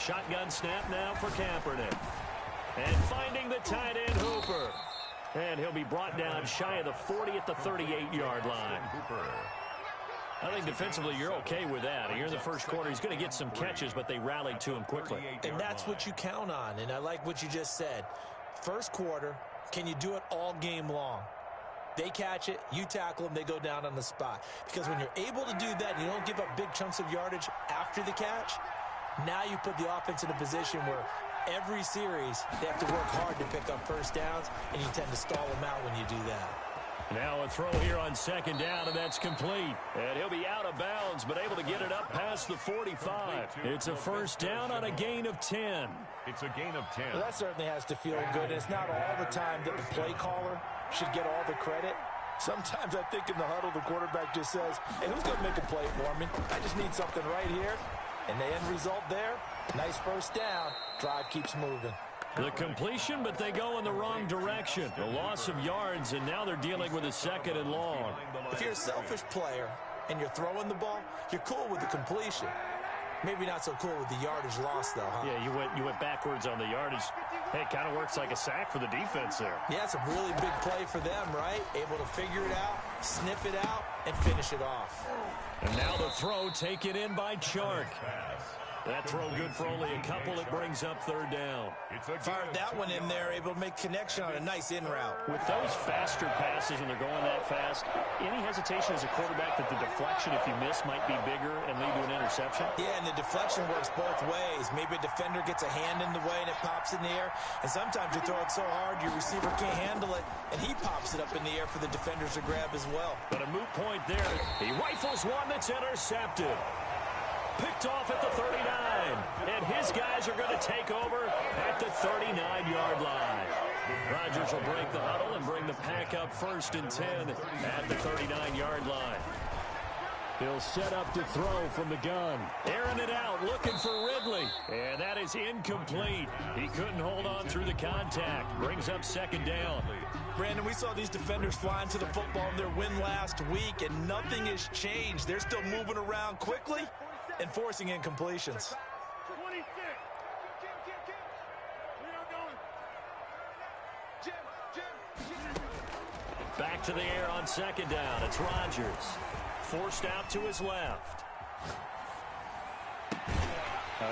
Shotgun snap now for Kaepernick. And finding the tight end, Hooper. And he'll be brought down shy of the 40 at the 38-yard line. I think defensively you're okay with that. Here in the first quarter, he's going to get some catches, but they rallied to him quickly. And that's what you count on, and I like what you just said. First quarter, can you do it all game long? They catch it, you tackle them, they go down on the spot. Because when you're able to do that, you don't give up big chunks of yardage after the catch, now you put the offense in a position where every series they have to work hard to pick up first downs, and you tend to stall them out when you do that. Now a throw here on second down, and that's complete. And he'll be out of bounds, but able to get it up past the 45. It's a first down on a gain of 10. It's a gain of 10. Well, that certainly has to feel good. It's not all the time that the play caller should get all the credit. Sometimes I think in the huddle, the quarterback just says, hey, who's going to make a play for me? I just need something right here. And the end result there, nice first down. Drive keeps moving. The completion, but they go in the wrong direction. A loss of yards, and now they're dealing with a second and long. If you're a selfish player and you're throwing the ball, you're cool with the completion. Maybe not so cool with the yardage loss, though, huh? Yeah, you went backwards on the yardage. Hey, it kind of works like a sack for the defense there. Yeah, it's a really big play for them, right? Able to figure it out, sniff it out, and finish it off. And now the throw taken in by Chark. That throw good for only a couple. It brings up third down. Fired that one in there, able to make connection on a nice in route. With those faster passes when they're going that fast, any hesitation as a quarterback that the deflection, if you miss, might be bigger and lead to an interception? Yeah, and the deflection works both ways. Maybe a defender gets a hand in the way and it pops in the air. And sometimes you throw it so hard your receiver can't handle it, and he pops it up in the air for the defenders to grab as well. But a moot point there. He rifles one that's intercepted. Picked off at the 39, and his guys are going to take over at the 39-yard line. Rodgers will break the huddle and bring the pack up first and 10 at the 39-yard line. He'll set up to throw from the gun. Airing it out, looking for Ridley. And that is incomplete. He couldn't hold on through the contact. Brings up second down. Brandon, we saw these defenders flying to the football in their win last week, and nothing has changed. They're still moving around quickly and forcing incompletions. Back to the air on second down. It's Rodgers. Forced out to his left.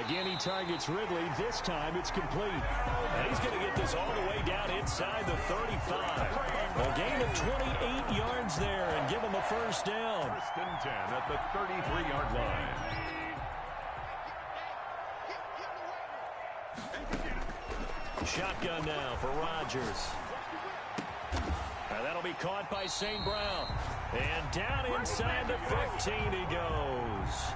Again, he targets Ridley. This time it's complete. And he's going to get this all the way down inside the 35. A gain of 28 yards there and give him a first down. First and 10 at the 33-yard line. Shotgun now for Rodgers. That'll be caught by St. Brown. And down inside the 15 he goes.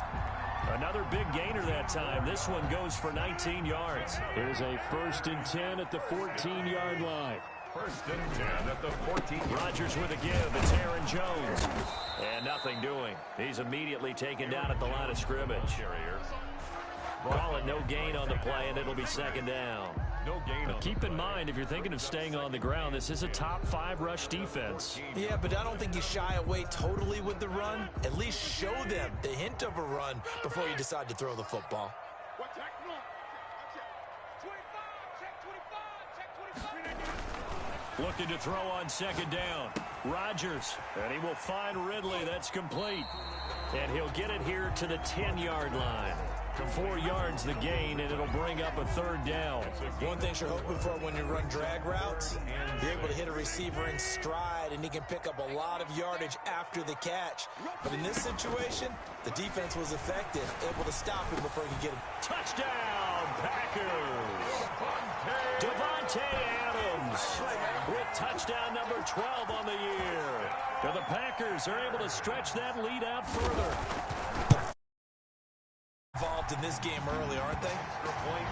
Another big gainer that time. This one goes for 19 yards. Here's a first and 10 at the 14-yard line. First and 10 at the 14. Rodgers with a give. It's Aaron Jones. And nothing doing. He's immediately taken down at the line of scrimmage. Call it no gain on the play, and it'll be second down. No gain. But keep in mind, if you're thinking of staying on the ground, this is a top 5 rush defense. Yeah, but I don't think you shy away totally with the run. At least show them the hint of a run before you decide to throw the football. Looking to throw on second down. Rodgers, and he will find Ridley. That's complete. And he'll get it here to the 10-yard line. 4 yards the gain, and it'll bring up a third down. One thing you're hoping for when you run drag routes, you're able to hit a receiver in stride, and he can pick up a lot of yardage after the catch. But in this situation, the defense was effective, able to stop him before he could get him. Touchdown, Packers! Devontae Adams with touchdown number 12 on the year. And the Packers are able to stretch that lead out further. Involved in this game early, aren't they?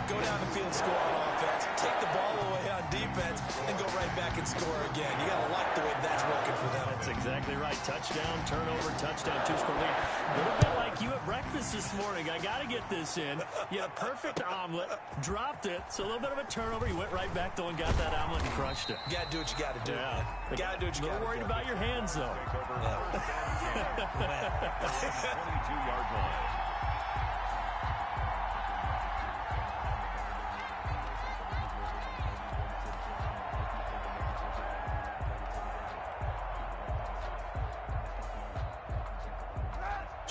Go down the field, score on offense, take the ball away on defense, and go right back and score again. You got to like the way that's working for them. That's exactly right. Touchdown, turnover, touchdown, 2-score lead. A little bit like you at breakfast this morning. I got to get this in. You had a perfect omelet, dropped it, so a little bit of a turnover. You went right back, though, and got that omelet and crushed it. You got to do what you got to do. Yeah. You got to do what you got to do. Worried about your hands, though. 22-yard line.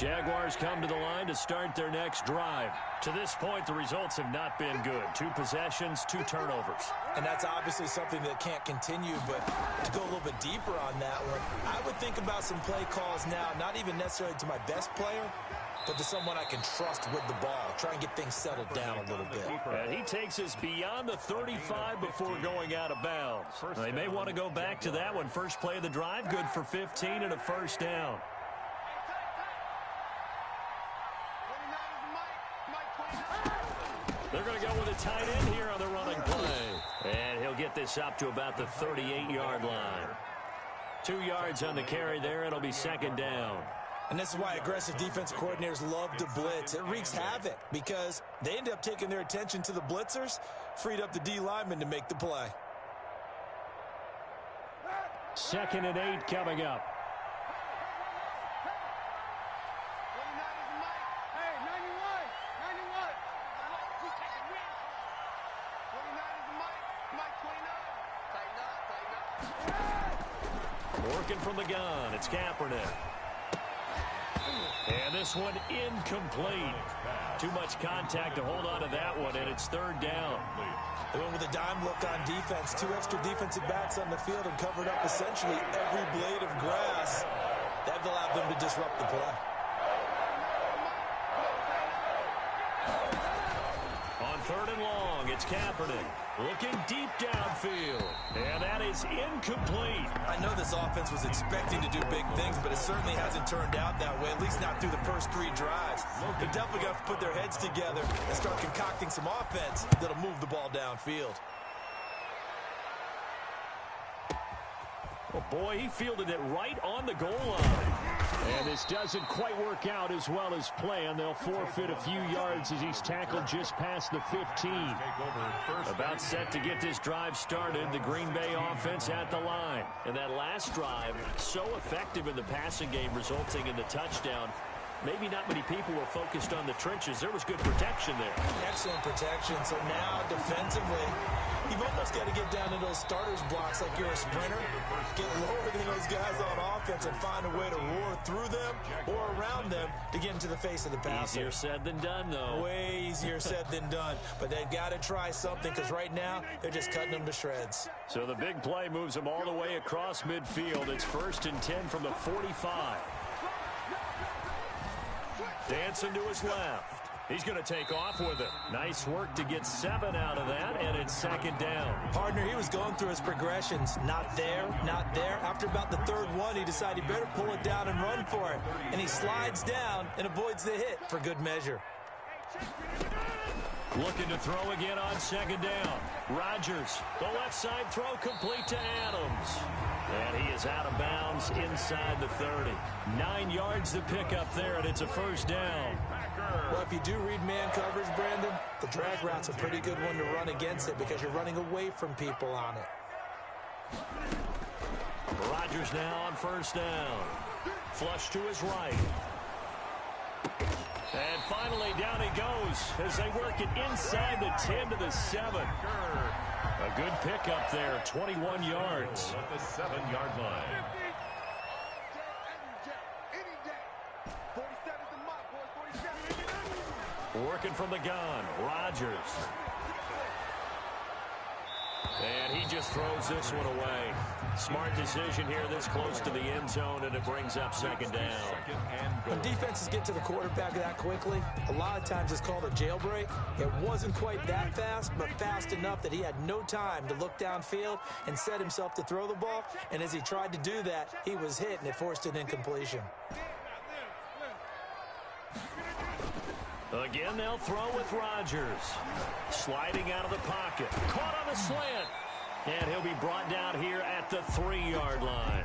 Jaguars come to the line to start their next drive. To this point, the results have not been good. 2 possessions, 2 turnovers. And that's obviously something that can't continue, but to go a little bit deeper on that one, I would think about some play calls now, not even necessarily to my best player, but to someone I can trust with the ball. Try and get things settled down a little bit. And he takes us beyond the 35 before going out of bounds. They may want to go back to that one. First play of the drive, good for 15 and a first down. They're going to go with a tight end here on the running play. And he'll get this up to about the 38-yard line. 2 yards on the carry there. It'll be second down. And this is why aggressive defense coordinators love to blitz. It wreaks havoc because they end up taking their attention to the blitzers, freed up the D lineman to make the play. 2nd and 8 coming up. Working from the gun, it's Kaepernick. And this one incomplete. Too much contact to hold on to that one, and it's 3rd down. They went with a dime look on defense. 2 extra defensive backs on the field and covered up essentially every blade of grass. That allowed them to disrupt the play. On 3rd and long, it's Kaepernick. Looking deep downfield. And that is incomplete. I know this offense was expecting to do big things, but it certainly hasn't turned out that way, at least not through the first 3 drives. They're definitely going to put their heads together and start concocting some offense that'll move the ball downfield. Oh, boy, he fielded it right on the goal line. And this doesn't quite work out as well as planned. They'll forfeit a few yards as he's tackled just past the 15. About set to get this drive started. The Green Bay offense at the line. And that last drive, so effective in the passing game, resulting in the touchdown. Maybe not many people were focused on the trenches. There was good protection there. Excellent protection. So now, defensively, you've almost got to get down to those starters blocks like you're a sprinter. Get lower than those guys on offense and find a way to roar through them or around them to get into the face of the passer. Easier said than done, though. Way easier said than done. But they've got to try something because right now they're just cutting them to shreds. So the big play moves them all the way across midfield. It's 1st and 10 from the 45. Dancing to his left. He's going to take off with it. Nice work to get 7 out of that, and it's 2nd down. Partner, he was going through his progressions. Not there, not there. After about the 3rd one, he decided he better pull it down and run for it. And he slides down and avoids the hit for good measure. Looking to throw again on 2nd down. Rodgers, the left side throw complete to Adams. And he is out of bounds inside the 30. 9 yards to pick up there, and it's a 1st down. Well, if you do read man coverage, Brandon, the drag route's a pretty good one to run against it because you're running away from people on it. Rodgers now on 1st down. Flush to his right. And finally, down he goes as they work it inside the 10 to the 7. A good pickup there, 21 yards. At the 7-yard line. Working from the gun, Rodgers. And he just throws this one away. Smart decision here this close to the end zone, and it brings up 2nd down. When defenses get to the quarterback that quickly, a lot of times it's called a jailbreak. It wasn't quite that fast, but fast enough that he had no time to look downfield and set himself to throw the ball. And as he tried to do that, he was hit, and it forced an incompletion. Again, they'll throw with Rodgers. Sliding out of the pocket. Caught on the slant. And he'll be brought down here at the 3-yard line.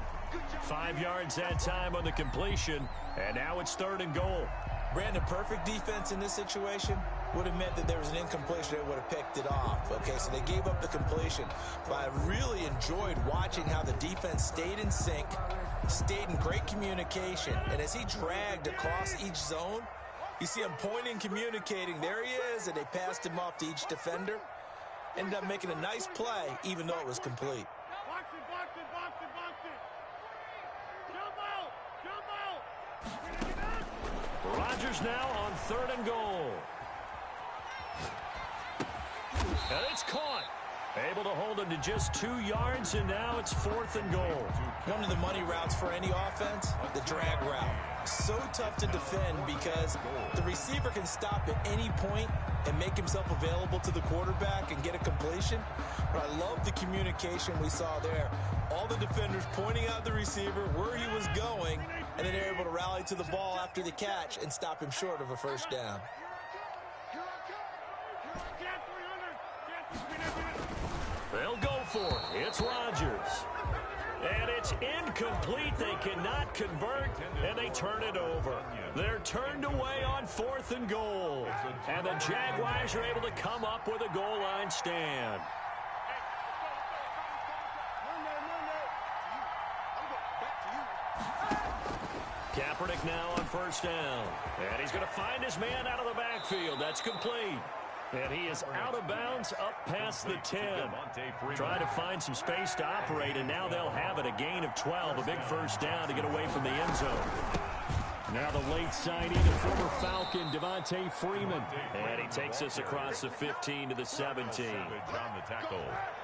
5 yards that time on the completion. And now it's 3rd and goal. Brandon, perfect defense in this situation would have meant that there was an incompletion that would have picked it off. Okay, so they gave up the completion. But I really enjoyed watching how the defense stayed in sync, stayed in great communication. And as he dragged across each zone, you see him pointing, communicating. There he is, and they passed him off to each defender. Ended up making a nice play, even though it was complete. Chargers now on 3rd and goal. And it's caught. Able to hold him to just 2 yards, and now it's 4th and goal. One of the money routes for any offense, the drag route. So tough to defend because the receiver can stop at any point and make himself available to the quarterback and get a completion. But I love the communication we saw there. All the defenders pointing out the receiver where he was going, and then they're able to rally to the ball after the catch and stop him short of a first down. They'll go for it. It's Rodgers. And it's incomplete. They cannot convert, and they turn it over. They're turned away on 4th and goal. And the Jaguars are able to come up with a goal line stand. Kaepernick now on 1st down. And he's going to find his man out of the backfield. That's complete. And he is out of bounds up past the 10. Trying to find some space to operate, and now they'll have it. A gain of 12, a big first down to get away from the end zone. Now the late signing, the former Falcon, Devontae Freeman. And he takes us across the 15 to the 17.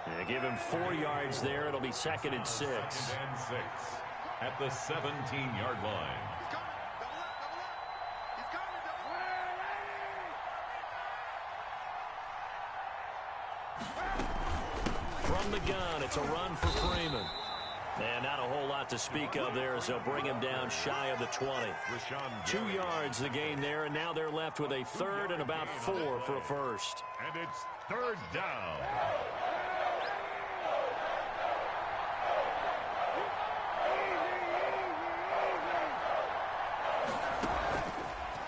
And give him 4 yards there. It'll be 2nd and 6. At the 17-yard line. From the gun, it's a run for Freeman. And not a whole lot to speak of there as they'll bring him down shy of the 20. 2 yards the gain there, and now they're left with a 3rd and about 4 for a first. And it's 3rd down.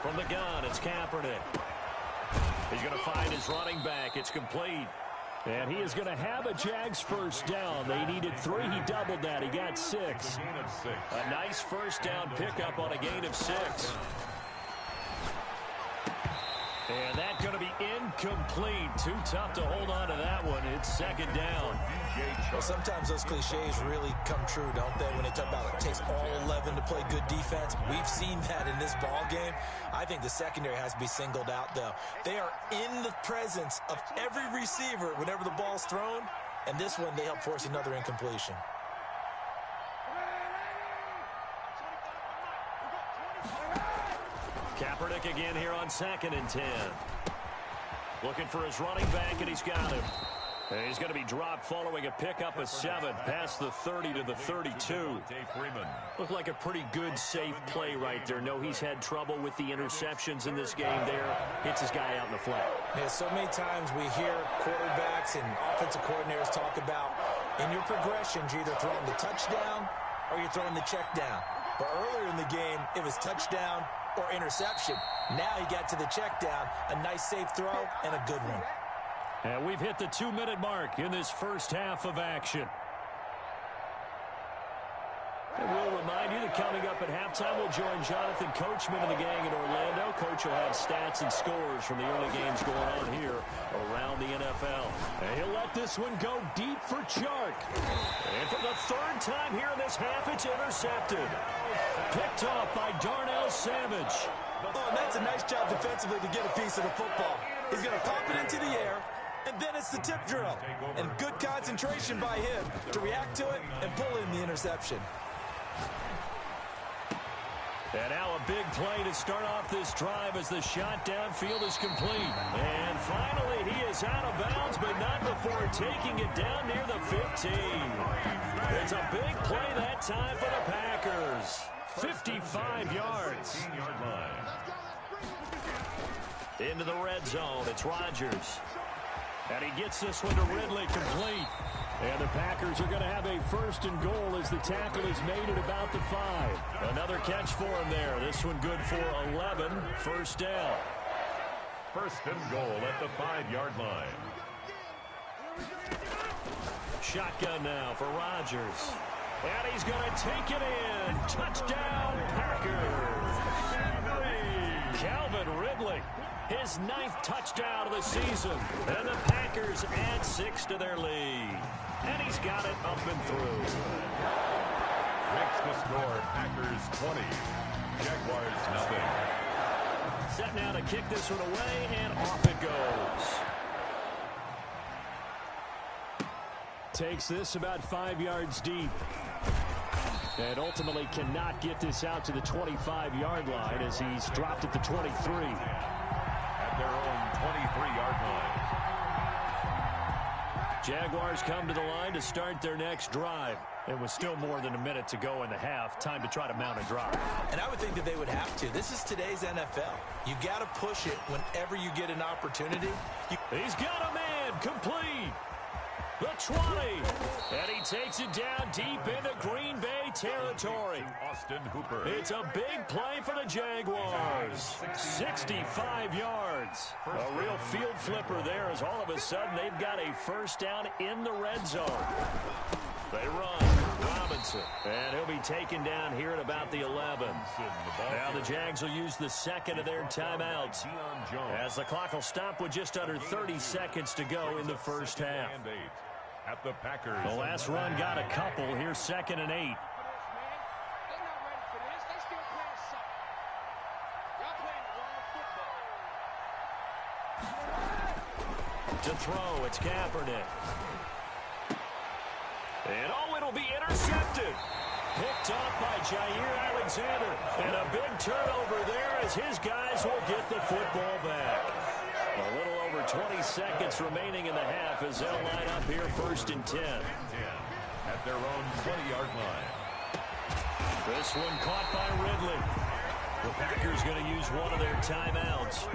From the gun, it's Kaepernick. He's going to find his running back. It's complete. And he is going to have a Jags first down. They needed 3. He doubled that. He got 6. A nice first down pickup on a gain of 6. And that's going to be incomplete. Too tough to hold on to that one. It's 2nd down. Well, sometimes those cliches really come true, don't they? When they talk about it takes all 11 to play good defense. We've seen that in this ball game. I think the secondary has to be singled out, though. They are in the presence of every receiver whenever the ball's thrown, and this one they help force another incompletion. Kaepernick again here on 2nd and 10. Looking for his running back, and he's got him. And he's going to be dropped following a pickup of 7 past the 30 to the 32. Looked like a pretty good, safe play right there. No, he's had trouble with the interceptions in this game there. Hits his guy out in the flat. Yeah, so many times we hear quarterbacks and offensive coordinators talk about in your progressions, you're either throwing the touchdown or you're throwing the check down. But earlier in the game, it was touchdown or interception. Now he got to the check down, a nice safe throw and a good one. And we've hit the 2-minute mark in this first half of action. And we'll remind you that coming up at halftime, we'll join Jonathan Coachman and the gang in Orlando. Coach will have stats and scores from the early games going on here around the NFL. And he'll let this one go deep for Chark. And for the 3rd time here in this half, it's intercepted. Picked off by Darnell Savage. Oh, and that's a nice job defensively to get a piece of the football. He's going to pop it into the air, and then it's the tip drill. And good concentration by him to react to it and pull in the interception. And now a big play to start off this drive as the shot downfield is complete. And finally he is out of bounds, but not before taking it down near the 15. It's a big play that time for the Packers. 55 yards. Into the red zone. It's Rodgers. And he gets this one to Ridley complete. And the Packers are going to have a 1st and goal as the tackle is made at about the 5. Another catch for him there. This one good for 11. First down. 1st and goal at the 5-yard line. Shotgun now for Rodgers. And he's going to take it in. Touchdown, Packers. Calvin Ridley. His 9th touchdown of the season. And the Packers add 6 to their lead. And he's got it up and through. Makes the score Packers 20. Jaguars nothing. Set now to kick this one away, and off it goes. Takes this about 5 yards deep. And ultimately cannot get this out to the 25-yard line as he's dropped at the 23. At their own 23-yard line. Jaguars come to the line to start their next drive. And with still more than a minute to go in the half, time to try to mount a drive. And I would think that they would have to. This is today's NFL. You got to push it whenever you get an opportunity. He's got a man complete. The 20. And he takes it down deep into Green Bay territory. Austin Hooper. It's a big play for the Jaguars. 65 yards. A real field flipper there as all of a sudden they've got a first down in the red zone. They run. Robinson. And he'll be taken down here at about the 11. Now the Jags will use the second of their timeouts as the clock will stop with just under 30 seconds to go in the first half. At the Packers. The last run got a couple. Here's 2nd and 8. To throw, it's Kaepernick. And oh, it'll be intercepted. Picked off by Jair Alexander. And a big turnover there as his guys will get the football back. A little over 20 seconds remaining in the half as they'll line up here 1st and 10. At their own 20-yard line. This one caught by Ridley. The Packers going to use one of their timeouts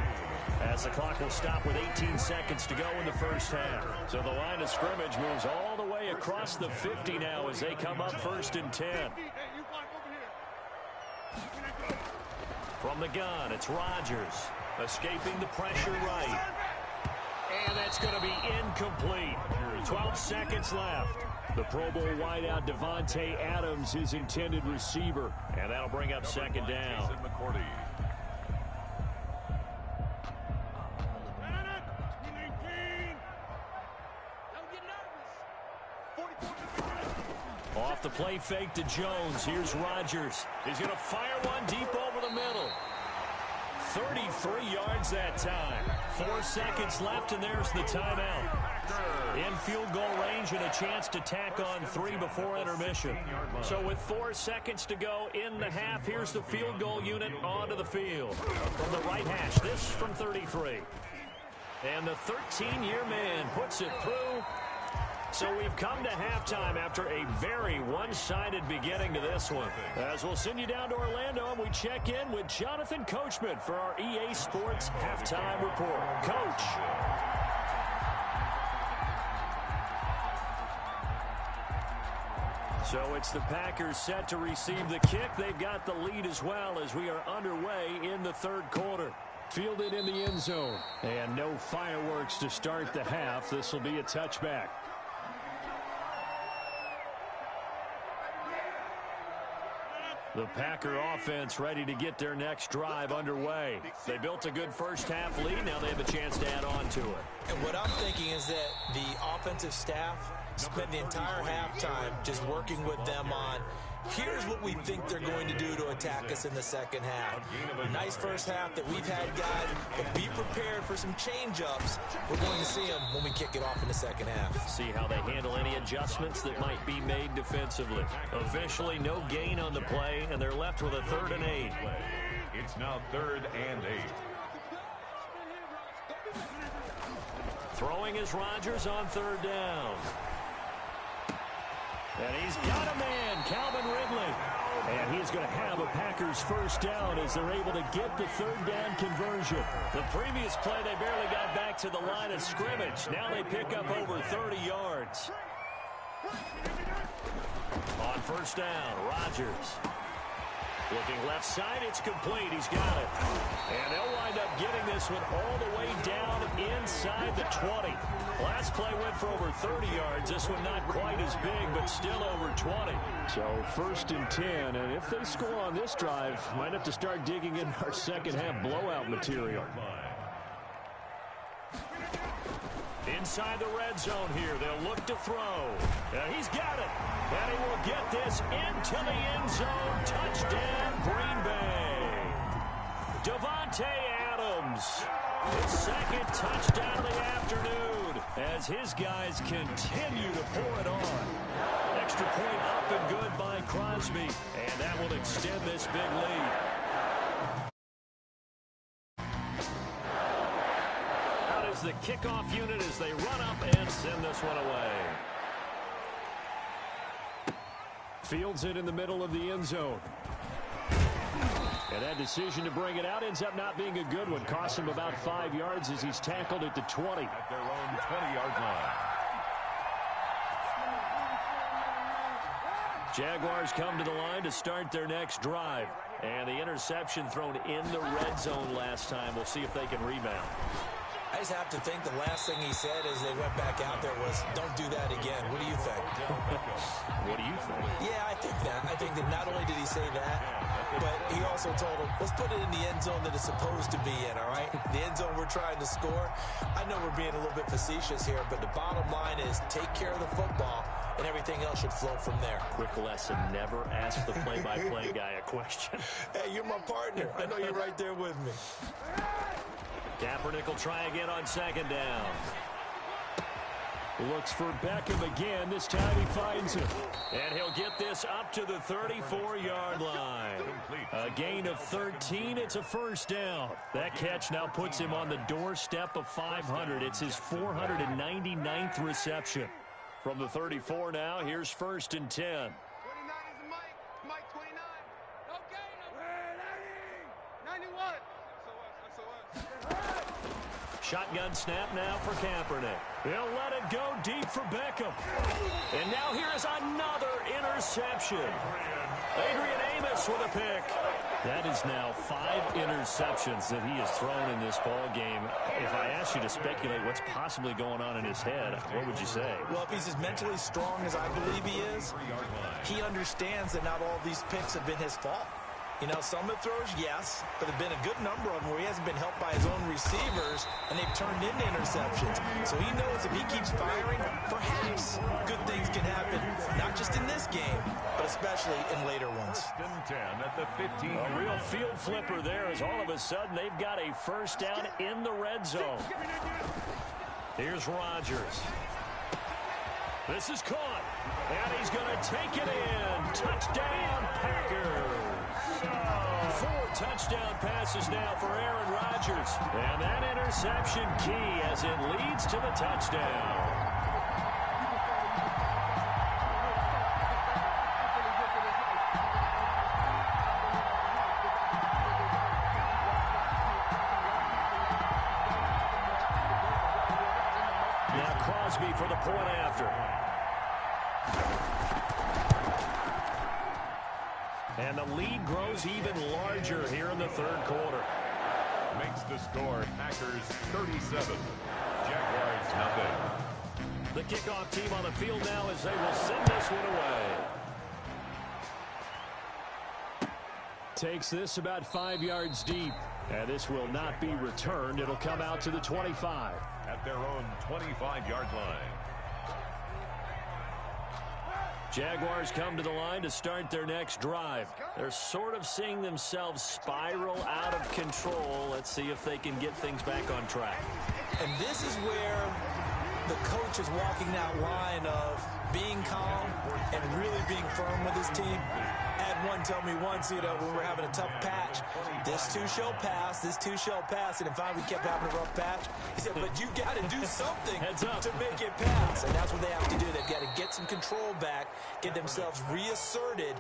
as the clock will stop with 18 seconds to go in the first half. So the line of scrimmage moves all the way across the 50 now as they come up 1st and 10. From the gun, it's Rodgers. Escaping the pressure right. And that's going to be incomplete. 12 seconds left. The Pro Bowl wideout Devontae Adams, his intended receiver. And that'll bring up 2nd down. Off the play fake to Jones. Here's Rodgers. He's going to fire one deep over the middle. 33 yards that time. 4 seconds left, and there's the timeout. In field goal range and a chance to tack on 3 before intermission. So with 4 seconds to go in the half, here's the field goal unit onto the field. From the right hash, this from 33. And the 13-year man puts it through. So we've come to halftime after a very one-sided beginning to this one. As we'll send you down to Orlando, and we check in with Jonathan Coachman for our EA Sports Halftime Report. Coach. So it's the Packers set to receive the kick. They've got the lead as well as we are underway in the 3rd quarter. Fielded in the end zone. And no fireworks to start the half. This will be a touchback. The Packer offense ready to get their next drive underway. They built a good first half lead. Now they have a chance to add on to it. And what I'm thinking is that the offensive staff spent the entire halftime just working with them on, here's what we think they're going to do to attack us in the second half. Nice first half that we've had, guys, but be prepared for some change-ups. We're going to see them when we kick it off in the second half. See how they handle any adjustments that might be made defensively. Officially, no gain on the play, and they're left with a 3rd and 8. It's now 3rd and 8. Throwing is Rodgers on 3rd down. And he's got a man, Calvin Ridley. And he's going to have a Packers first down as they're able to get the 3rd down conversion. The previous play, they barely got back to the line of scrimmage. Now they pick up over 30 yards. On 1st down, Rodgers. Looking left side, it's complete. He's got it. And they'll wind up getting this one all the way down inside the 20. Last play went for over 30 yards. This one not quite as big, but still over 20. So 1st and 10, and if they score on this drive, might have to start digging in our second half blowout material. Inside the red zone here, they'll look to throw. And he's got it. And he will get this into the end zone. Touchdown, Green Bay. Devontae Williams. His second touchdown of the afternoon as his guys continue to pour it on. Extra point up and good by Crosby, and that will extend this big lead. Out is the kickoff unit as they run up and send this one away. Fields it in the middle of the end zone. And that decision to bring it out ends up not being a good one. Cost him about 5 yards as he's tackled at the 20. At their own 20-yard line. Jaguars come to the line to start their next drive. And the interception thrown in the red zone last time. We'll see if they can rebound. I just have to think the last thing he said as they went back out there was, don't do that again. What do you think? What do you think? Yeah, I think that. I think that not only did he say that, but he also told him, let's put it in the end zone that it's supposed to be in, all right? The end zone we're trying to score. I know we're being a little bit facetious here, but the bottom line is take care of the football, and everything else should flow from there. Quick lesson, never ask the play-by-play guy a question. Hey, you're my partner. I know you're right there with me. Kaepernick will try again on second down. Looks for Beckham again. This time he finds him. And he'll get this up to the 34-yard line. A gain of 13. It's a first down. That catch now puts him on the doorstep of 500. It's his 499th reception. From the 34 now, here's 1st and 10. 29 is the Mike 29. Okay. 91. Shotgun snap now for Kaepernick. He'll let it go deep for Beckham. And now here is another interception. Adrian Amos with a pick. That is now 5 interceptions that he has thrown in this ball game. If I asked you to speculate what's possibly going on in his head, what would you say? Well, if he's as mentally strong as I believe he is, he understands that not all these picks have been his fault. You know, some of the throws, yes, but there have been a good number of them where he hasn't been helped by his own receivers, and they've turned into interceptions. So he knows if he keeps firing, perhaps good things can happen, not just in this game, but especially in later ones. 1st and 10 at the 15. A real field flipper there as all of a sudden they've got a first down in the red zone. Here's Rodgers. This is caught, and he's going to take it in. Touchdown, Packers. 4 touchdown passes now for Aaron Rodgers. And that interception key as it leads to the touchdown. Now Crosby for the point after. And the lead grows even larger here in the 3rd quarter. Makes the score Packers 37. Jaguars nothing. The kickoff team on the field now as they will send this one away. Takes this about 5 yards deep. And this will not be returned. It'll come out to the 25. At their own 25-yard line. Jaguars come to the line to start their next drive. They're sort of seeing themselves spiral out of control. Let's see if they can get things back on track. And this is where the coach is walking that line of being calm and really being firm with his team. I had one tell me once, you know, when we're having a tough patch, this too shall pass, this too shall pass. And if we kept having a rough patch, he said, but you got to do something to make it pass. And that's what they have to do. They've got to get some control back, get themselves reasserted,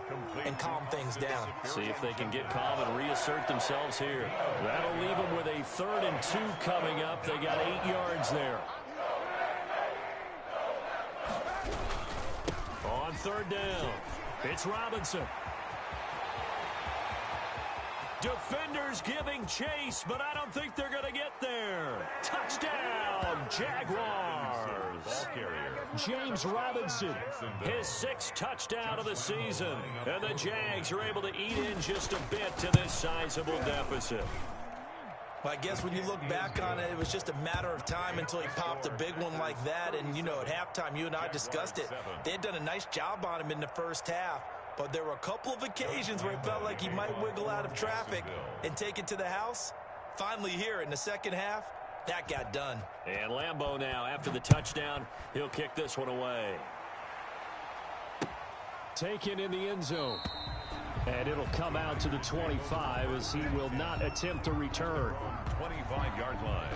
and calm things down. See if they can get calm and reassert themselves here. That'll leave them with a 3rd and 2 coming up. They got 8 yards there. On 3rd down, it's Robinson. Defenders giving chase, but I don't think they're going to get there. Touchdown, Jaguars. Ball carrier. James Robinson, his 6th touchdown of the season. And the Jags are able to eat in just a bit to this sizable deficit. Well, I guess when you look back on it, it was just a matter of time until he popped a big one like that. And, you know, at halftime, you and I discussed it. They had done a nice job on him in the first half. But there were a couple of occasions where it felt like he might wiggle out of traffic and take it to the house. finally here in the second half, that got done. And Lambeau now, after the touchdown, he'll kick this one away. Taken in the end zone. And it'll come out to the 25 as he will not attempt to return. 25-yard line.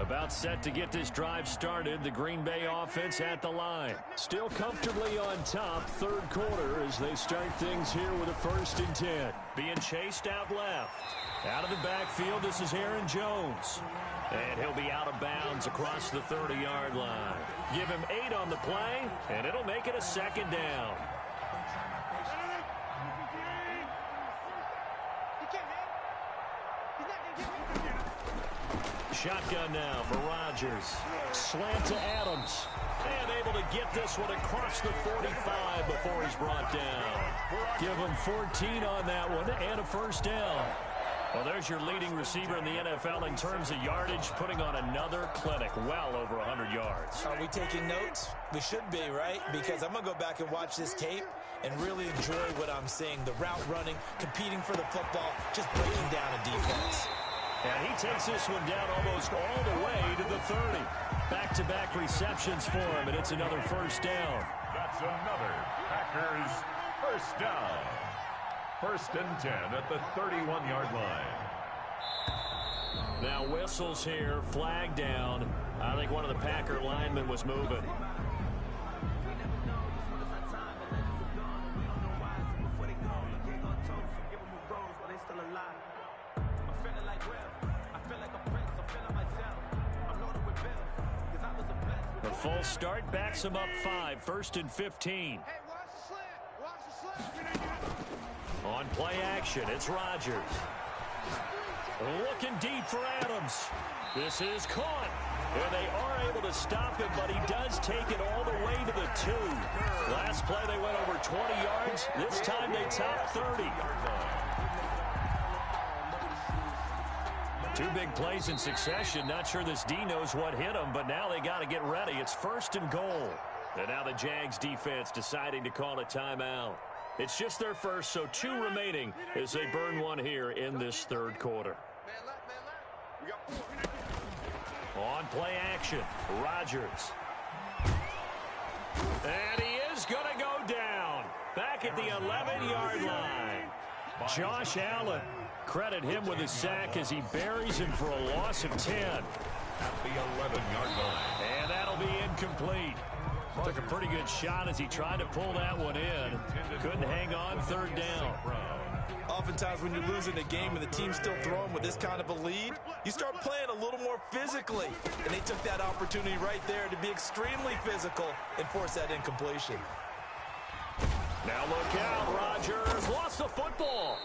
About set to get this drive started. The Green Bay offense at the line. Still comfortably on top, third quarter, as they start things here with a 1st and 10. Being chased out left. Out of the backfield, this is Aaron Jones. And he'll be out of bounds across the 30-yard line. Give him 8 on the play, and it'll make it a 2nd down. Shotgun now for Rodgers. Slant to Adams. And able to get this one across the 45 before he's brought down. Give him 14 on that one and a 1st down. Well, there's your leading receiver in the NFL in terms of yardage, putting on another clinic, well over 100 yards. Are we taking notes? We should be, right? Because I'm going to go back and watch this tape and really enjoy what I'm seeing. The route running, competing for the football, just breaking down a defense. And he takes this one down almost all the way to the 30. Back-to-back receptions for him, and it's another 1st down. That's another Packers 1st down. 1st and 10 at the 31-yard line. Now whistles here, flag down. I think one of the Packer linemen was moving. The full start backs him up 5, 1st and 15. Hey, watch the slant. Watch the slant. On play action, it's Rodgers. Looking deep for Adams. This is caught. And they are able to stop him, but he does take it all the way to the 2. Last play they went over 20 yards. This time they top 30. 2 big plays in succession. Not sure this D knows what hit him, but now they got to get ready. It's 1st and goal. And now the Jags defense deciding to call a timeout. It's just their first, so 2 remaining as they burn one here in this 3rd quarter. On play action, Rodgers. And he is going to go down. Back at the 11-yard line. Josh Allen. Credit him with a sack as he buries him for a loss of 10. At the 11-yard line. And that'll be incomplete. Took a pretty good shot as he tried to pull that one in. Couldn't hang on, 3rd down. Oftentimes when you're losing a game and the team's still throwing with this kind of a lead, you start playing a little more physically. And they took that opportunity right there to be extremely physical and force that incompletion. Now look out, Rodgers lost the football.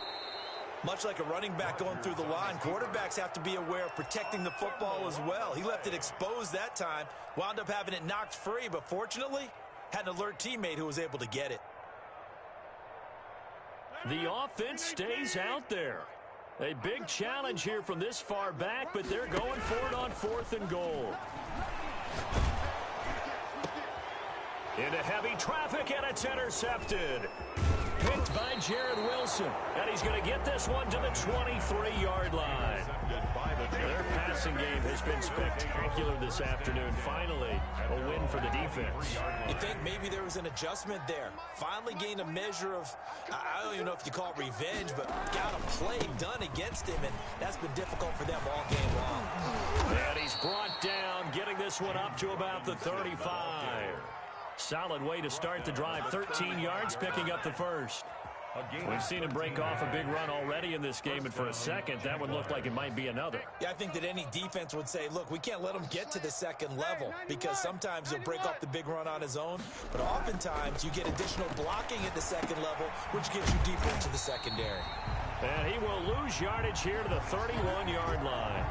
Much like a running back going through the line, quarterbacks have to be aware of protecting the football as well. He left it exposed that time, wound up having it knocked free, but fortunately, had an alert teammate who was able to get it. The offense stays out there. A big challenge here from this far back, but they're going for it on 4th and goal. Into heavy traffic, and it's intercepted. Picked by Jared Wilson. And he's going to get this one to the 23-yard line. Their passing game has been spectacular this afternoon. Finally, a win for the defense. You think maybe there was an adjustment there. Finally gained a measure of, I don't even know if you call it revenge, but got a play done against him, and that's been difficult for them all game long. And he's brought down, getting this one up to about the 35. Solid way to start the drive. 13 yards, picking up the 1st. We've seen him break off a big run already in this game, and for a second, that would look like it might be another. Yeah, I think that any defense would say, look, we can't let him get to the 2nd level, because sometimes he'll break off the big run on his own, but oftentimes you get additional blocking at the 2nd level, which gets you deeper into the secondary. And he will lose yardage here to the 31-yard line.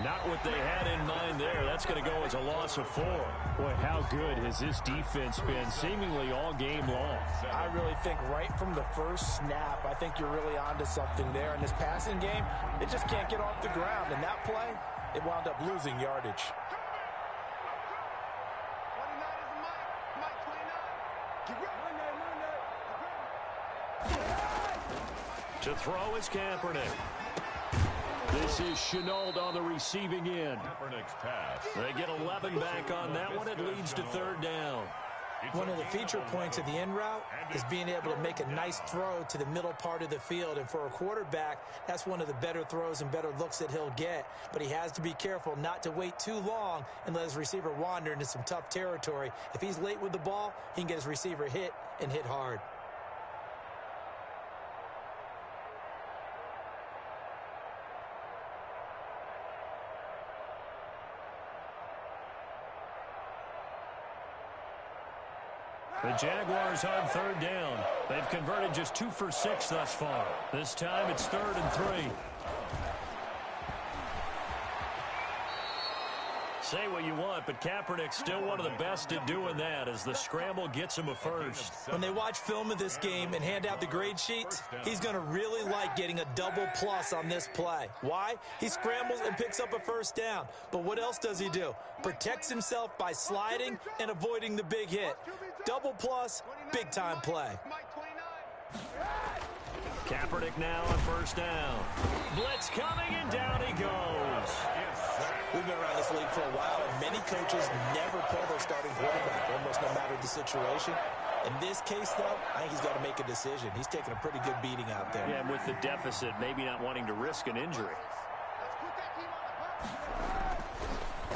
Not what they had in mind there. That's going to go as a loss of 4. Boy, how good has this defense been seemingly all game long? I really think right from the first snap, I think you're really onto something there. In this passing game, it just can't get off the ground. And that play, it wound up losing yardage. 29 is the Mike. Mike 29. Keep To throw is Kaepernick. This is Chenault on the receiving end. Kaepernick's pass. They get 11 back on that one. It leads to third down. One of the feature points of the in route is being able to make a nice throw to the middle part of the field. And for a quarterback, that's one of the better throws and better looks that he'll get. But he has to be careful not to wait too long and let his receiver wander into some tough territory. If he's late with the ball, he can get his receiver hit and hit hard. The Jaguars on third down. They've converted just 2 for 6 thus far. This time it's 3rd and 3. Say what you want, but Kaepernick's still one of the best at doing that as the scramble gets him a first. When they watch film of this game and hand out the grade sheets, he's going to really like getting a double plus on this play. Why? He scrambles and picks up a first down. But what else does he do? Protects himself by sliding and avoiding the big hit. Double plus, big-time play. Kaepernick now on first down. Blitz coming, and down he goes. We've been around this league for a while, and many coaches never pull their starting quarterback, almost no matter the situation. In this case, though, I think he's got to make a decision. He's taking a pretty good beating out there. Yeah, and with the deficit, maybe not wanting to risk an injury.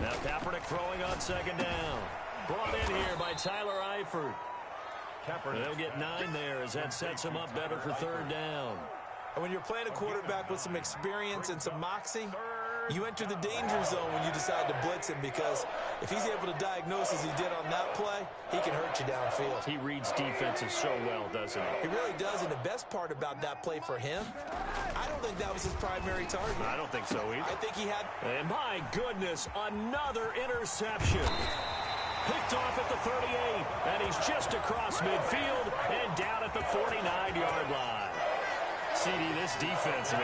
Now Kaepernick throwing on second down. Brought in here by Tyler Eifert. They'll get 9 there as that sets him up better for third down. And when you're playing a quarterback with some experience and some moxie, you enter the danger zone when you decide to blitz him, because if he's able to diagnose as he did on that play, he can hurt you downfield. He reads defenses so well, doesn't he? He really does, and the best part about that play for him, I don't think that was his primary target. I don't think so either. I think he had... And my goodness, another interception. Picked off at the 38, and he's just across midfield and down at the 49-yard line. CD, this defense, man,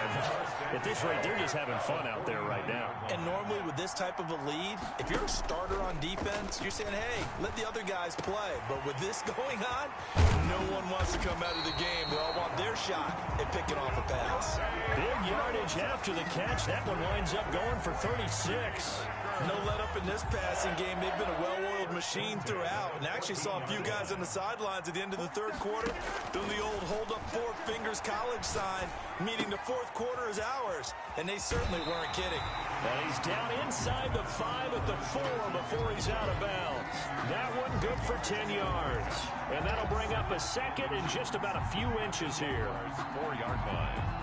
at this rate, they're just having fun out there right now. And normally with this type of a lead, if you're a starter on defense, you're saying, hey, let the other guys play. But with this going on, no one wants to come out of the game. They all want their shot at picking off a pass. Big yardage after the catch. That one winds up going for 36. No let up in this passing game. They've been a well-oiled machine throughout. And actually saw a few guys on the sidelines at the end of the third quarter doing the old hold up 4 fingers college sign, meaning the fourth quarter is ours. And they certainly weren't kidding. And he's down inside the 5 at the 4 before he's out of bounds. That one good for 10 yards. And that'll bring up a second and just about a few inches here. 4-yard line.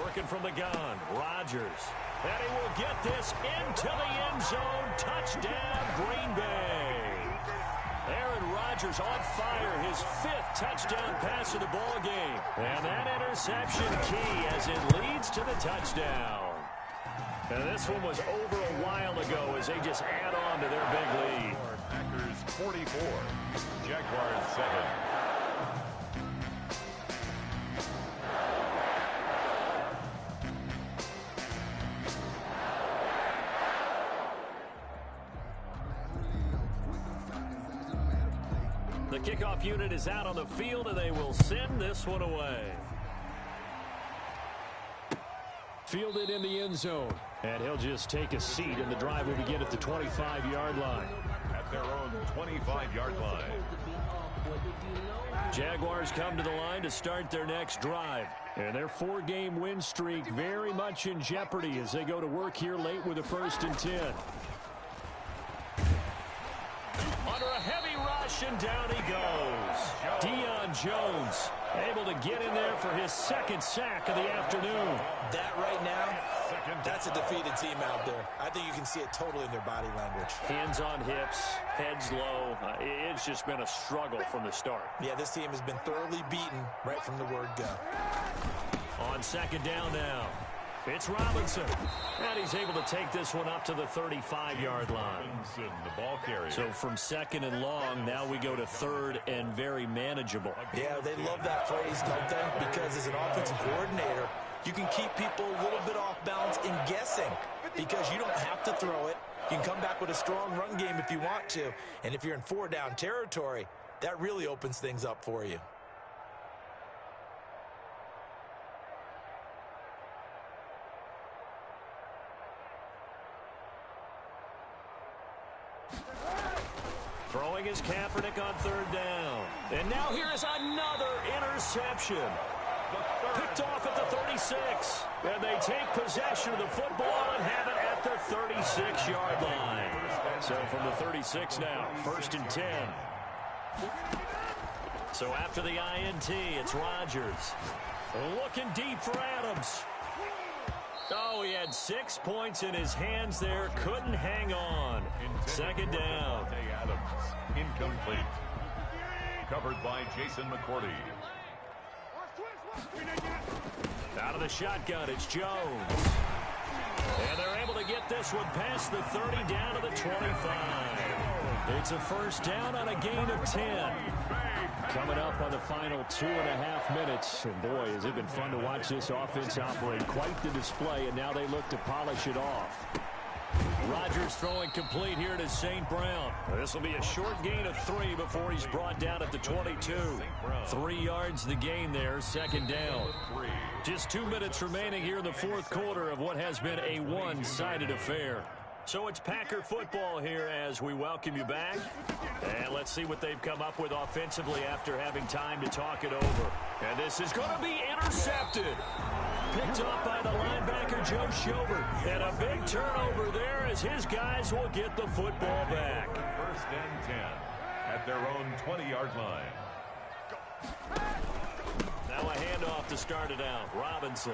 Working from the gun, Rodgers. And he will get this into the end zone. Touchdown, Green Bay. Aaron Rodgers on fire, his 5th touchdown pass of the ball game. And that interception key as it leads to the touchdown. And this one was over a while ago as they just add on to their big lead. Packers 44, Jaguars 7. The kickoff unit is out on the field, and they will send this one away. Fielded in the end zone. And he'll just take a seat, and the drive will begin at the 25-yard line. At their own 25-yard line. Jaguars come to the line to start their next drive. And their 4-game win streak very much in jeopardy as they go to work here late with a 1st and 10. Under a heavy rush, and down he goes. Deion Jones able to get in there for his 2nd sack of the afternoon. That right now, that's a defeated team out there. I think you can see it totally in their body language. Hands on hips, heads low. It's just been a struggle from the start. Yeah, this team has been thoroughly beaten right from the word go. On 2nd down now. It's Robinson. And he's able to take this one up to the 35-yard line. Robinson, the ball carrier. So from second and long, now we go to third and very manageable. Yeah, they love that phrase, don't they? Because as an offensive coordinator, you can keep people a little bit off balance in guessing because you don't have to throw it. You can come back with a strong run game if you want to. And if you're in 4-down territory, that really opens things up for you. Throwing is Kaepernick on third down. And now here is another interception. Picked off at the 36. And they take possession of the football and have it at the 36-yard line. So from the 36 now, 1st and 10. So after the INT, it's Rodgers. Looking deep for Adams. Oh, he had 6 points in his hands there. Couldn't hang on. Second down. Adams, incomplete. Covered by Jason McCourty. Out of the shotgun, it's Jones. And they're able to get this one past the 30 down to the 25. It's a first down on a gain of 10. Coming up on the final 2.5 minutes. And boy, has it been fun to watch this offense operate. Quite the display, and now they look to polish it off. Rodgers throwing complete here to St. Brown. This will be a short gain of 3 before he's brought down at the 22. 3 yards the gain there, second down. Just 2 minutes remaining here in the fourth quarter of what has been a one-sided affair. So it's Packer football here as we welcome you back. And let's see what they've come up with offensively after having time to talk it over. And this is going to be intercepted. Picked up by the linebacker, Joe Schobert. And a big turnover there as his guys will get the football back. 1st and 10 at their own 20-yard line. Now a handoff to start it out. Robinson.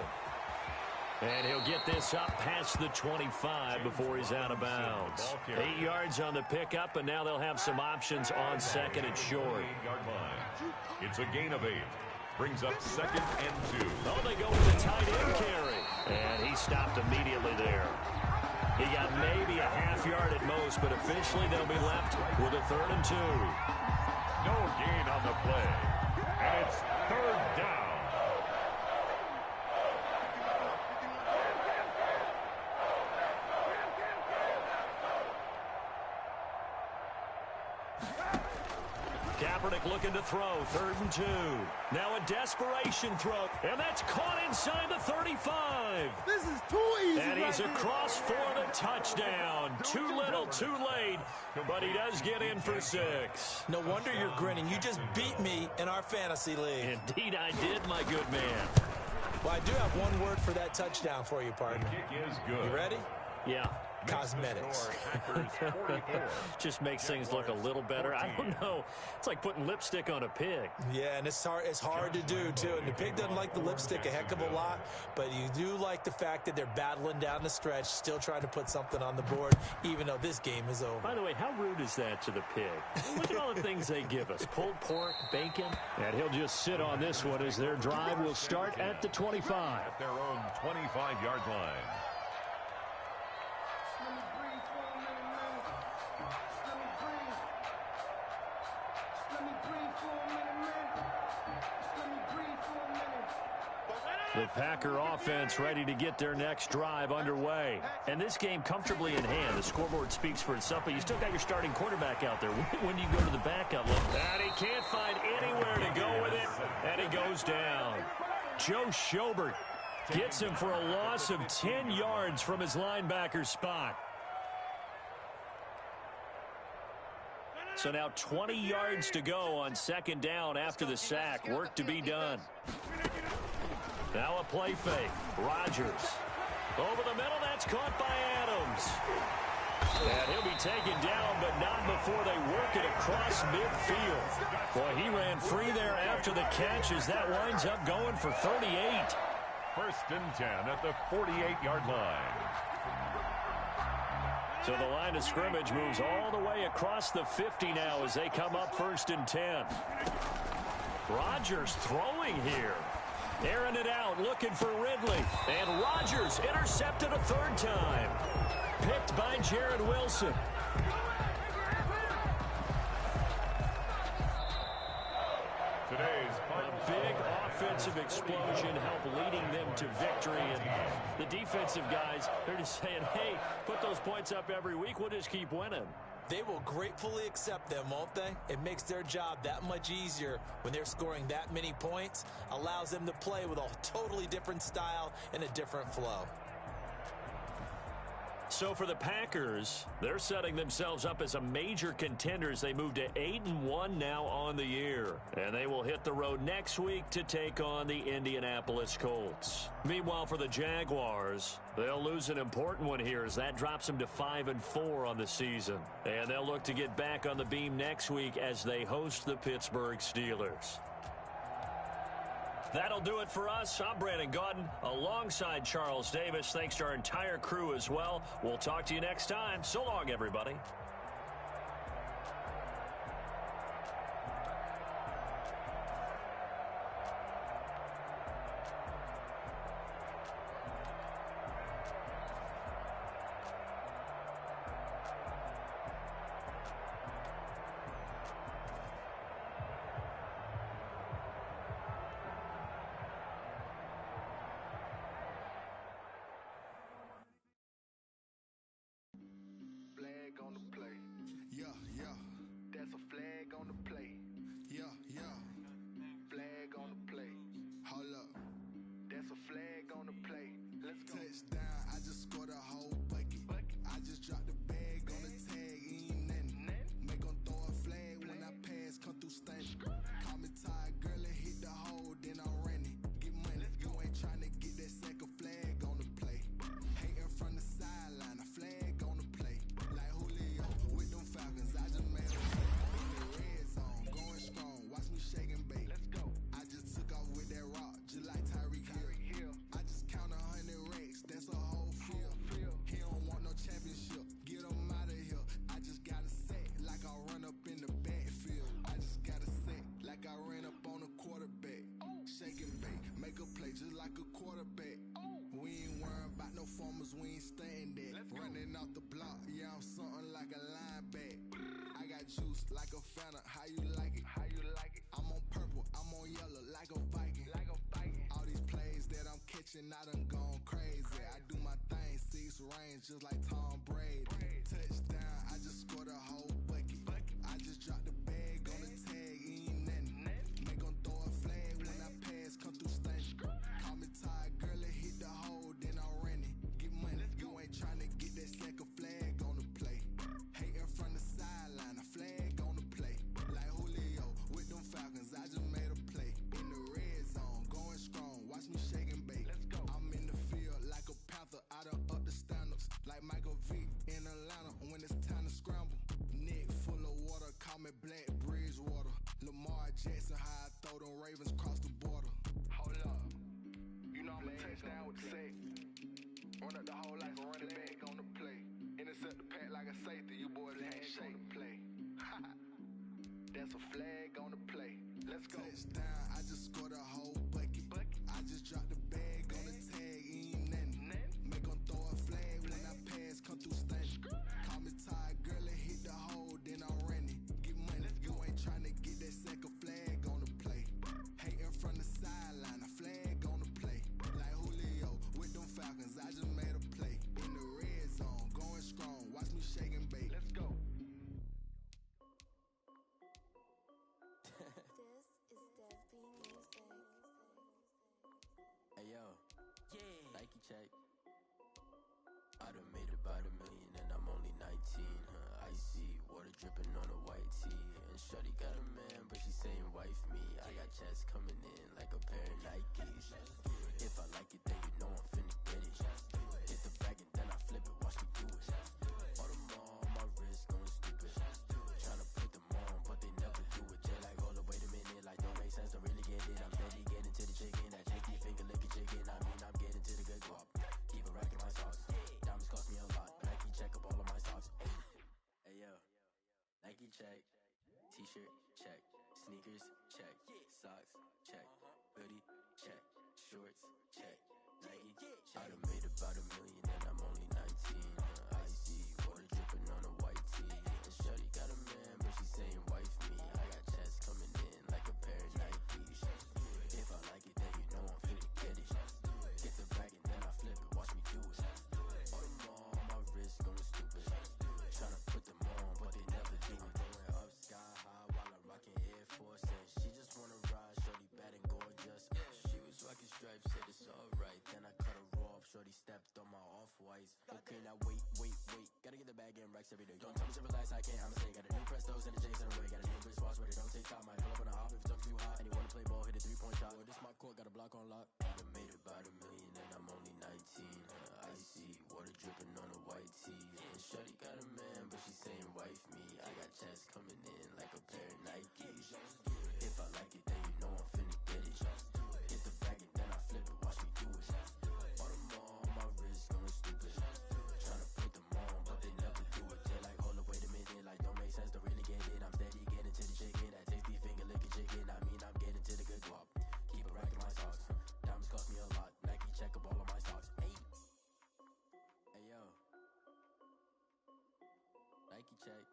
And he'll get this up past the 25 before he's out of bounds. 8 yards on the pickup, and now they'll have some options on second and short. It's a gain of 8. Brings up 2nd and 2. Oh, they go with a tight end carry. And he stopped immediately there. He got maybe a half yard at most, but officially they'll be left with a 3rd and 2. No gain on the play. And it's 3rd down. Kaepernick looking to throw, 3rd and 2. Now a desperation throw, and that's caught inside the 35. This is too easy. And he's across for the touchdown. Too little, too late, but he does get in for 6. No wonder you're grinning. You just beat me in our fantasy league. Indeed I did, my good man. Well, I do have one word for that touchdown for you, partner. Kick is good. You ready? Yeah. Cosmetics. Just makes things look a little better. I don't know. It's like putting lipstick on a pig. Yeah, and it's hard to do, too. And the pig doesn't like the lipstick a heck of a lot, but you do like the fact that they're battling down the stretch, still trying to put something on the board, even though this game is over. By the way, how rude is that to the pig? Look at all the things they give us. Pulled pork, bacon. And he'll just sit on this one as their drive will start at the 25. At their own 25-yard line. The Packer offense ready to get their next drive underway. And this game comfortably in hand. The scoreboard speaks for itself, but you still got your starting quarterback out there. When do you go to the backup? And he can't find anywhere to go with it, and he goes down. Joe Schobert gets him for a loss of 10 yards from his linebacker spot. So now 20 yards to go on second down after the sack. Work to be done. Now a play fake. Rodgers. Over the middle, that's caught by Adams. And he'll be taken down, but not before they work it across midfield. Boy, he ran free there after the catch as that winds up going for 38. 1st and 10 at the 48-yard line. So the line of scrimmage moves all the way across the 50 now as they come up 1st and 10. Rodgers throwing here. Airing it out, looking for Ridley. And Rodgers intercepted a third time. Picked by Jared Wilson. Today's A big offensive explosion helped leading them to victory. And the defensive guys, they're just saying, hey, put those points up every week. We'll just keep winning. They will gratefully accept them, won't they? It makes their job that much easier when they're scoring that many points. Allows them to play with a totally different style and a different flow. So for the Packers, they're setting themselves up as a major contender as they move to 8-1 now on the year. And they will hit the road next week to take on the Indianapolis Colts. Meanwhile, for the Jaguars, they'll lose an important one here as that drops them to 5-4 on the season. And they'll look to get back on the beam next week as they host the Pittsburgh Steelers. That'll do it for us. I'm Brandon Gaudin alongside Charles Davis. Thanks to our entire crew as well. We'll talk to you next time. So long, everybody. I done gone crazy. I do my thing, 6 range just like Tom Brady. Touchdown, I just scored a whole bucket. I just dropped the bag on the tag, ain't nothing. Make 'em throw a flag when I pass, come through stunning. Call me Ty Gurley, hit the hole, then I'm running. Get money, you ain't tryna get that second flag on the play. Hating from the sideline, a flag on the play. Like Julio with them Falcons, I just made a play. In the red zone, going strong, watch me shake and bake. I'm in the field like a panther, I done up the stand-ups. Like Michael Vick in Atlanta when it's time to scramble. Neck full of water, call me Black Bridgewater. Lamar Jackson, how I throw them Ravens across the border. Hold up, you know I'm a touchdown with the sack. Run up the whole like a running back on the play. Intercept the pack like a safety, you boys can't shake the play. That's a flag on the play. Let's go. Touchdown, I just scored a whole bucket. I just dropped the bag on the tag, ain't nothing. Make 'em throw a flag when I pass, come through stunning. Call me Ty Gurley, hit the hole, then I'm running. Get money, you ain't tryna get that second flag on the play. Hating from the sideline, a flag on the play. Like Julio with them Falcons, I just made a play. In the red zone, going strong, watch me shake and bake. Let's go. Hey yo, yeah, Nike check. I done made about $1 million and I'm only 19. Icy water dripping on a white tee. And shorty got a man, but she saying wife me. I got checks coming in like a pair of Nikes. If I like it, then you know I'm finna get it. Hit the bag and then I flip it, watch me do it. All them on my wrist going stupid. Tryna put them on, but they never do it. Just like, hold up, wait a minute, like don't make sense to really get it. I'm steady getting to the chicken, that chicky finger licking chicken. I mean, I'm getting to the good guap. Keep a rack in my sauce. Diamonds cost me a lot, but Nike check up all of my stocks. Hey yo, Nike check, t-shirt check, sneakers check, socks check, hoodie check, stepped on my off-whites. Okay, now wait. Gotta get the bag and racks every day. Don't tell me to relax, I can't, I'ma say. Got a new Prestos and a J's on the way. Got a new Chris Foss, but it don't take time. I pull up on a hop if it talks too hot. And you wanna play ball, hit a 3-point shot. Well, this my court, got a block on lock. I done made about $1 million and I'm only 19. Icy, water dripping on a white tee. And shorty got a man, but she saying wife me. I got checks coming in like a pair of Nikes. If I like it, then you know I'm finna get it. Get the bag and then I flip it, watch me do it. All them all on my wrist going stupid. Tryna put them on, but they never do it. They're like, hold up, wait a minute, like don't make sense, don't really get it. I'm steady getting to the chicken, that tasty finger licking chicken. I mean, I'm getting to the good guap. Keep a rack in my socks. Diamonds cost me a lot. Nike check up all of my socks. Hey yo, Nike check.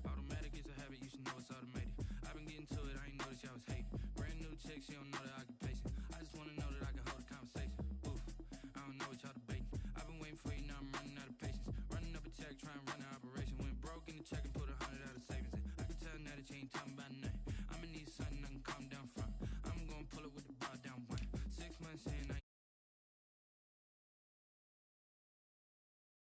Automatic is a habit, you should know it's automated. I've been getting to it, I ain't noticed y'all was hating. Brand new chick, she don't know the occupation. I just wanna know that I can hold a conversation. Oof, I don't know what y'all debating. I've been waiting for you, now I'm running out of patience. Running up a check, trying to run an operation. Went broke in the check and put 100 out of savings in. I can tell now that you ain't talking